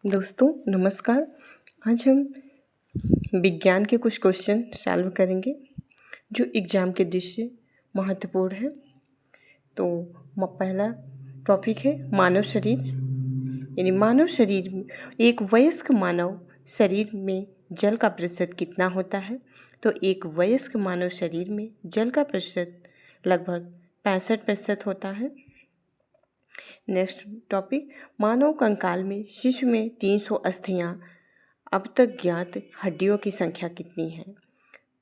दोस्तों नमस्कार। आज हम विज्ञान के कुछ क्वेश्चन सॉल्व करेंगे जो एग्ज़ाम के दृष्टि से महत्वपूर्ण है। तो पहला टॉपिक है मानव शरीर। यानी मानव शरीर में एक वयस्क मानव शरीर में जल का प्रतिशत कितना होता है? तो एक वयस्क मानव शरीर में जल का प्रतिशत लगभग 65% होता है। नेक्स्ट टॉपिक, मानव कंकाल में शिशु में 300 अस्थियां अब तक ज्ञात हड्डियों की संख्या कितनी है?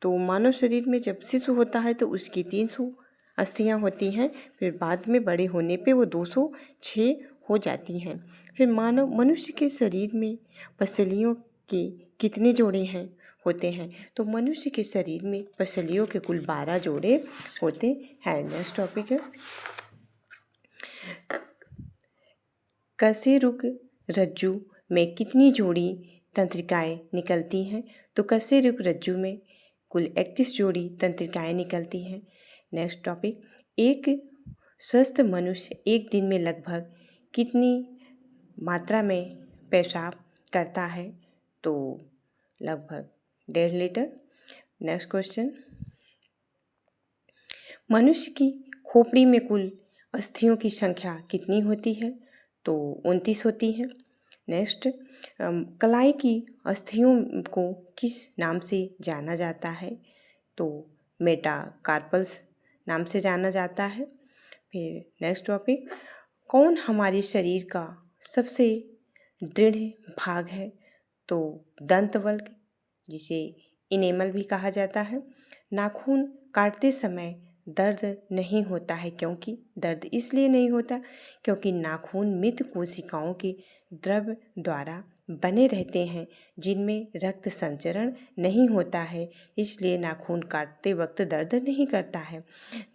तो मानव शरीर में जब शिशु होता है तो उसकी 300 अस्थियां होती हैं, फिर बाद में बड़े होने पे वो 206 हो जाती हैं। फिर मनुष्य के शरीर में पसलियों के कितने जोड़े होते हैं? तो मनुष्य के शरीर में पसलियों के कुल 12 जोड़े होते हैं। नेक्स्ट टॉपिक है कशेरुक रज्जु में कितनी जोड़ी तंत्रिकाएं निकलती हैं? तो कशेरुक रज्जु में कुल 31 जोड़ी तंत्रिकाएं निकलती हैं। नेक्स्ट टॉपिक, एक स्वस्थ मनुष्य एक दिन में लगभग कितनी मात्रा में पेशाब करता है? तो लगभग 1.5 लीटर। नेक्स्ट क्वेश्चन, मनुष्य की खोपड़ी में कुल अस्थियों की संख्या कितनी होती है? तो 29 होती है। नेक्स्ट, कलाई की अस्थियों को किस नाम से जाना जाता है? तो मेटाकार्पल्स नाम से जाना जाता है। फिर नेक्स्ट टॉपिक, कौन हमारे शरीर का सबसे दृढ़ भाग है? तो दंतवल्क, जिसे इनेमल भी कहा जाता है। नाखून काटते समय दर्द नहीं होता है, क्योंकि दर्द इसलिए नहीं होता क्योंकि नाखून मृत कोशिकाओं के द्रव द्वारा बने रहते हैं जिनमें रक्त संचरण नहीं होता है, इसलिए नाखून काटते वक्त दर्द नहीं करता है।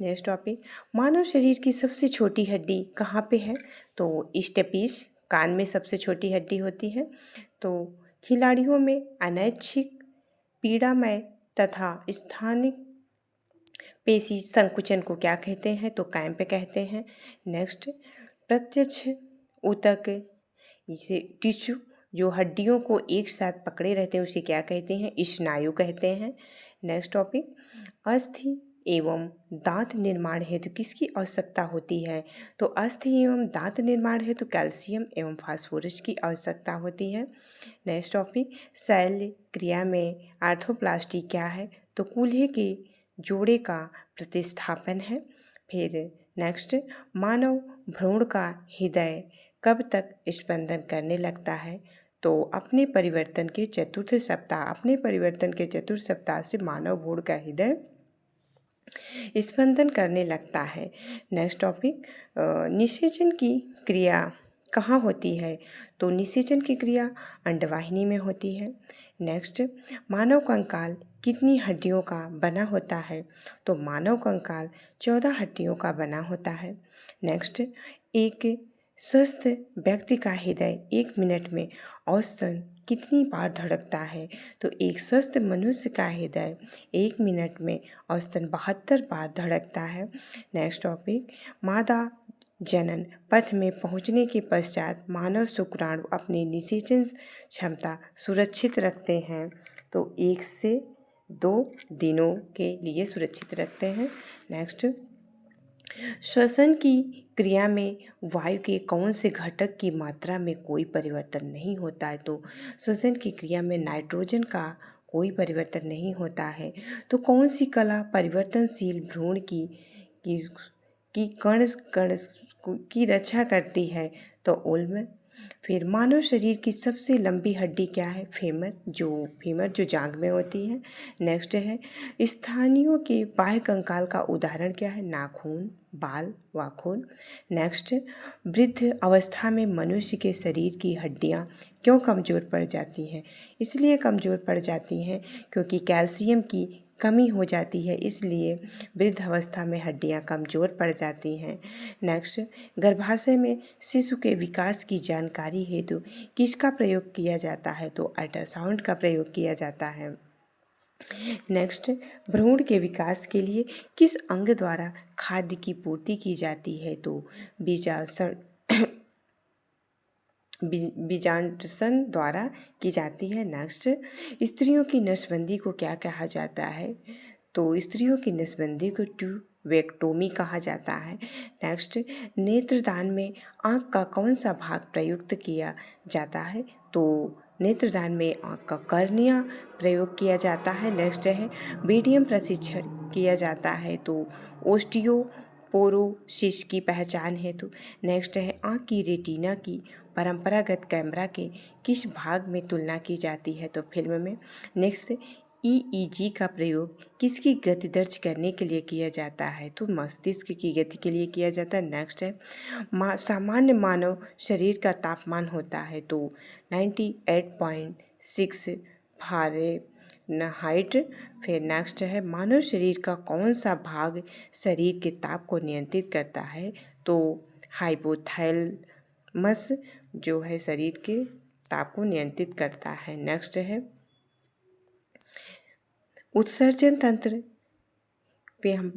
नेक्स्ट टॉपिक, मानव शरीर की सबसे छोटी हड्डी कहाँ पे है? तो स्टेपिस, कान में सबसे छोटी हड्डी होती है। तो खिलाड़ियों में अनैच्छिक पीड़ामय तथा स्थानिक पेशी संकुचन को क्या कहते हैं? तो क्रैम्प कहते हैं। नेक्स्ट, प्रत्यक्ष ऊतक, इसे टिश्यू जो हड्डियों को एक साथ पकड़े रहते हैं उसे क्या कहते हैं? स्नायु कहते हैं। नेक्स्ट टॉपिक, अस्थि एवं दांत निर्माण हेतु किसकी आवश्यकता होती है? तो अस्थि एवं दांत निर्माण हेतु कैल्शियम एवं फास्फोरस की आवश्यकता होती है। नेक्स्ट टॉपिक, शल्य क्रिया में आर्थोप्लास्टी क्या है? तो कूल्हे के जोड़े का प्रतिस्थापन है। फिर नेक्स्ट, मानव भ्रूण का हृदय कब तक स्पंदन करने लगता है? तो अपने परिवर्तन के चतुर्थ सप्ताह से मानव भ्रूण का हृदय स्पंदन करने लगता है। नेक्स्ट टॉपिक, निषेचन की क्रिया कहाँ होती है? तो निषेचन की क्रिया अंडवाहिनी में होती है। नेक्स्ट, मानव कंकाल कितनी हड्डियों का बना होता है? तो मानव कंकाल 14 हड्डियों का बना होता है। नेक्स्ट, एक स्वस्थ व्यक्ति का हृदय 1 मिनट में औसतन कितनी बार धड़कता है? तो एक स्वस्थ मनुष्य का हृदय 1 मिनट में औसतन 72 बार धड़कता है। नेक्स्ट टॉपिक, मादा जनन पथ में पहुंचने के पश्चात मानव शुक्राणु अपनी निषेचन क्षमता सुरक्षित रखते हैं। तो 1 से 2 दिनों के लिए सुरक्षित रखते हैं। नेक्स्ट, श्वसन की क्रिया में वायु के कौन से घटक की मात्रा में कोई परिवर्तन नहीं होता है? तो श्वसन की क्रिया में नाइट्रोजन का कोई परिवर्तन नहीं होता है। तो कौन सी कला परिवर्तनशील भ्रूण की कण कण की रक्षा करती है? तो उल्म। फिर मानव शरीर की सबसे लंबी हड्डी क्या है? फेमर जो जांघ में होती है। नेक्स्ट है, स्थानियों के बाह्य कंकाल का उदाहरण क्या है? नाखून, बाल, वाखून। नेक्स्ट, वृद्ध अवस्था में मनुष्य के शरीर की हड्डियां क्यों कमज़ोर पड़ जाती हैं? इसलिए कमज़ोर पड़ जाती हैं क्योंकि कैल्शियम की कमी हो जाती है, इसलिए वृद्ध अवस्था में हड्डियां कमज़ोर पड़ जाती हैं। नेक्स्ट, गर्भाशय में शिशु के विकास की जानकारी हेतु किसका प्रयोग किया जाता है? तो अल्ट्रासाउंड का प्रयोग किया जाता है। नेक्स्ट, भ्रूण के विकास के लिए किस अंग द्वारा खाद्य की पूर्ति की जाती है? तो बीजांडसन द्वारा की जाती है। नेक्स्ट, स्त्रियों की नसबंदी को क्या कहा जाता है? तो स्त्रियों की नसबंदी को ट्यूबेक्टोमी कहा जाता है। नेक्स्ट, नेत्रदान में आँख का कौन सा भाग प्रयुक्त किया जाता है? तो नेत्रदान में आँख का कर्निया प्रयोग किया जाता है। नेक्स्ट है, मीडियम प्रशिक्षण किया जाता है तो ओस्टियोपोरोसिस की पहचान हेतु। नेक्स्ट है, आँख की रेटिना की परंपरागत कैमरा के किस भाग में तुलना की जाती है? तो फिल्म में। नेक्स्ट, ईईजी का प्रयोग किसकी गति दर्ज करने के लिए किया जाता है? तो मस्तिष्क की गति के लिए किया जाता है। नेक्स्ट है, सामान्य मानव शरीर का तापमान होता है तो 98.6 फ़ारेनहाइट। फिर नेक्स्ट है, मानव शरीर का कौन सा भाग शरीर के ताप को नियंत्रित करता है? तो हाइपोथैलेमस जो है शरीर के ताप को नियंत्रित करता है। नेक्स्ट है, उत्सर्जन तंत्र पे हम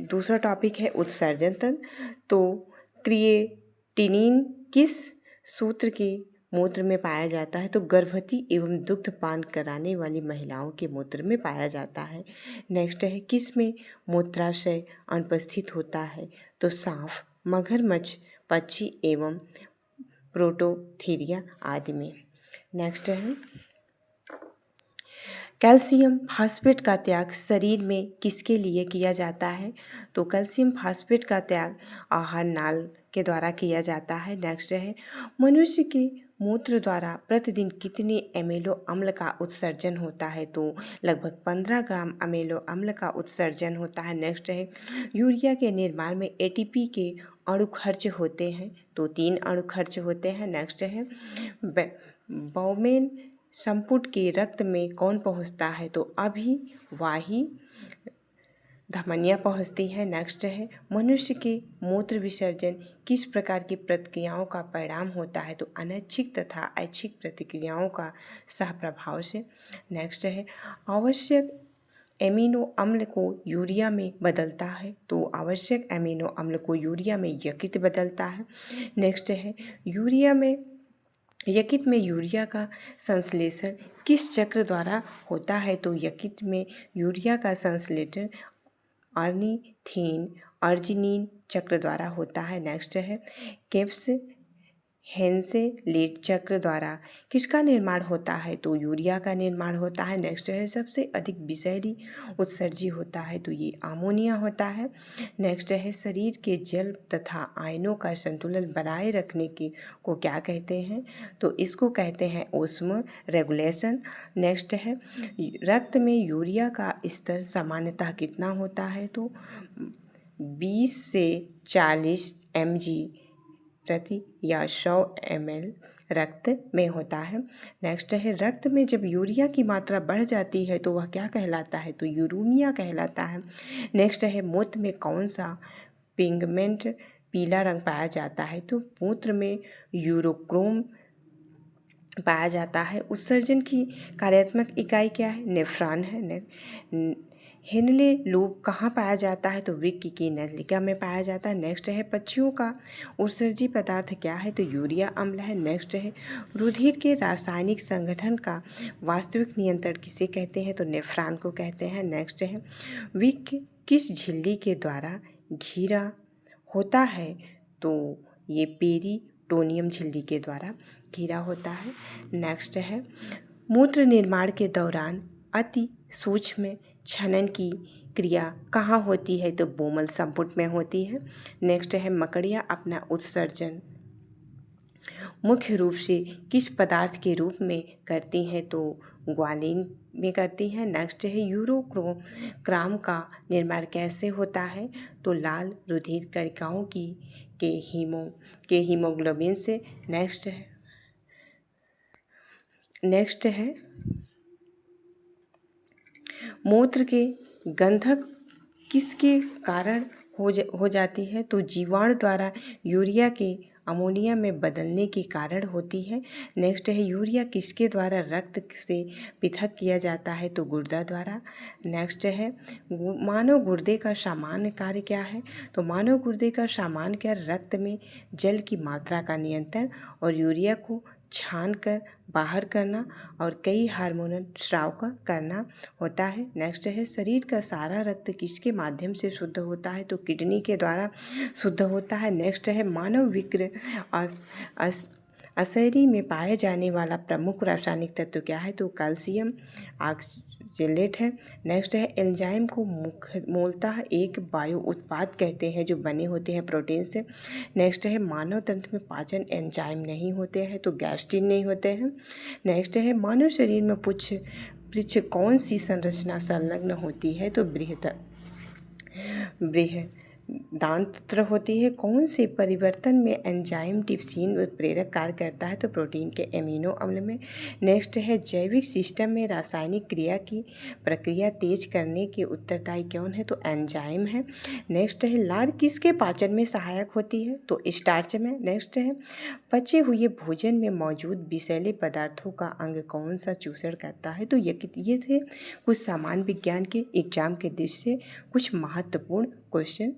दूसरा टॉपिक है उत्सर्जन तंत्र। तो क्रिएटिनिन किस सूत्र के मूत्र में पाया जाता है? तो गर्भवती एवं दुग्धपान कराने वाली महिलाओं के मूत्र में पाया जाता है। नेक्स्ट है, किस में मूत्राशय अनुपस्थित होता है? तो सांप, मगरमच्छ, पक्षी एवं प्रोटोथीरिया आदि में। नेक्स्ट है, कैल्शियम फास्फेट का त्याग शरीर में किसके लिए किया जाता है? तो कैल्शियम फास्फेट का त्याग आहार नाल के द्वारा किया जाता है। नेक्स्ट है, मनुष्य के मूत्र द्वारा प्रतिदिन कितने अमीनो अम्ल का उत्सर्जन होता है? तो लगभग 15 ग्राम अमीनो अम्ल का उत्सर्जन होता है। नेक्स्ट है, यूरिया के निर्माण में एटीपी के अणु खर्च होते हैं तो 3 अणु खर्च होते हैं। नेक्स्ट है, बौमेन संपुट के रक्त में कौन पहुंचता है? तो अभिवाही धमनियाँ पहुंचती है। नेक्स्ट है, मनुष्य के मूत्र विसर्जन किस प्रकार की प्रक्रियाओं का परिणाम होता है? तो अनैच्छिक तथा ऐच्छिक प्रतिक्रियाओं का सहप्रभाव से। नेक्स्ट है, आवश्यक एमिनो अम्ल को यूरिया में बदलता है तो आवश्यक एमिनो अम्ल को यूरिया में यकृत बदलता है। नेक्स्ट है, यकृत में यूरिया का संश्लेषण किस चक्र द्वारा होता है? तो यकृत में यूरिया का संश्लेषण अर्निथीन अर्जिनिन चक्र द्वारा होता है। नेक्स्ट है, केप्स हेंसेलेट चक्र द्वारा किसका निर्माण होता है? तो यूरिया का निर्माण होता है। नेक्स्ट है, सबसे अधिक विषैली उत्सर्जी होता है तो ये अमोनिया होता है। नेक्स्ट है, शरीर के जल तथा आयनों का संतुलन बनाए रखने को क्या कहते हैं? तो इसको कहते हैं ओस्मो रेगुलेशन। नेक्स्ट है, रक्त में यूरिया का स्तर सामान्यतः कितना होता है? तो 20 से 40 mg प्रति या 100 ml रक्त में होता है। नेक्स्ट है, रक्त में जब यूरिया की मात्रा बढ़ जाती है तो वह क्या कहलाता है? तो यूरेमिया कहलाता है। नेक्स्ट है, मूत्र में कौन सा पिगमेंट पीला रंग पाया जाता है? तो मूत्र में यूरोक्रोम पाया जाता है। उत्सर्जन की कार्यात्मक इकाई क्या है? नेफ्रॉन है। हेनले लूप कहाँ पाया जाता है? तो वृक्क की नलिका में पाया जाता है। नेक्स्ट है, पक्षियों का उत्सर्जी पदार्थ क्या है? तो यूरिया अम्ल है। नेक्स्ट है, रुधिर के रासायनिक संगठन का वास्तविक नियंत्रण किसे कहते हैं? तो नेफ्रॉन को कहते हैं। नेक्स्ट है, वृक्क किस झिल्ली के द्वारा घिरा होता है? तो ये पेरिटोनियम झिल्ली के द्वारा घिरा होता है। नेक्स्ट है, मूत्र निर्माण के दौरान अति सूक्ष्म छनन की क्रिया कहाँ होती है? तो बोमल संपुट में होती है। नेक्स्ट है, मकड़ियाँ अपना उत्सर्जन मुख्य रूप से किस पदार्थ के रूप में करती हैं? तो ग्वालिन में करती हैं। नेक्स्ट है, यूरोक्रोम का निर्माण कैसे होता है? तो लाल रुधिर कणिकाओं के हीमोग्लोबिन से। नेक्स्ट है, मूत्र के गंधक किसके कारण हो जाती है? तो जीवाणु द्वारा यूरिया के अमोनिया में बदलने के कारण होती है। नेक्स्ट है यूरिया किसके द्वारा रक्त से पृथक किया जाता है, तो गुर्दा द्वारा। नेक्स्ट है मानव गुर्दे का सामान्य कार्य क्या है, तो मानव गुर्दे का सामान्य कार्य रक्त में जल की मात्रा का नियंत्रण और यूरिया को छान कर बाहर करना और कई हार्मोनल स्राव का करना होता है। नेक्स्ट है शरीर का सारा रक्त किसके माध्यम से शुद्ध होता है, तो किडनी के द्वारा शुद्ध होता है। नेक्स्ट है मानव विक्र अशरीर में पाए जाने वाला प्रमुख रासायनिक तत्व क्या है, तो कैल्शियम ऑक्जेलेट है। नेक्स्ट है एंजाइम को मूलतः एक वायु उत्पाद कहते हैं जो बने होते हैं प्रोटीन से। नेक्स्ट है मानव तंत्र में पाचन एंजाइम नहीं होते हैं, तो गैस्ट्रिन नहीं होते हैं। नेक्स्ट है मानव शरीर में पृच्छ कौन सी संरचना संलग्न होती है, तो बृहदान्त्र होती है। कौन से परिवर्तन में एंजाइम टिप्सिन उत्प्रेरक कार्य करता है, तो प्रोटीन के एमिनो अम्ल में। नेक्स्ट है जैविक सिस्टम में रासायनिक क्रिया की प्रक्रिया तेज करने के उत्तरदायी कौन है, तो एंजाइम है। नेक्स्ट है लार किसके पाचन में सहायक होती है, तो स्टार्च में। नेक्स्ट है पचे हुए भोजन में मौजूद विषैले पदार्थों का अंग कौन सा चूषण करता है, तो ये थे कुछ सामान्य विज्ञान के एग्जाम के दृष्टि से कुछ महत्वपूर्ण क्वेश्चन।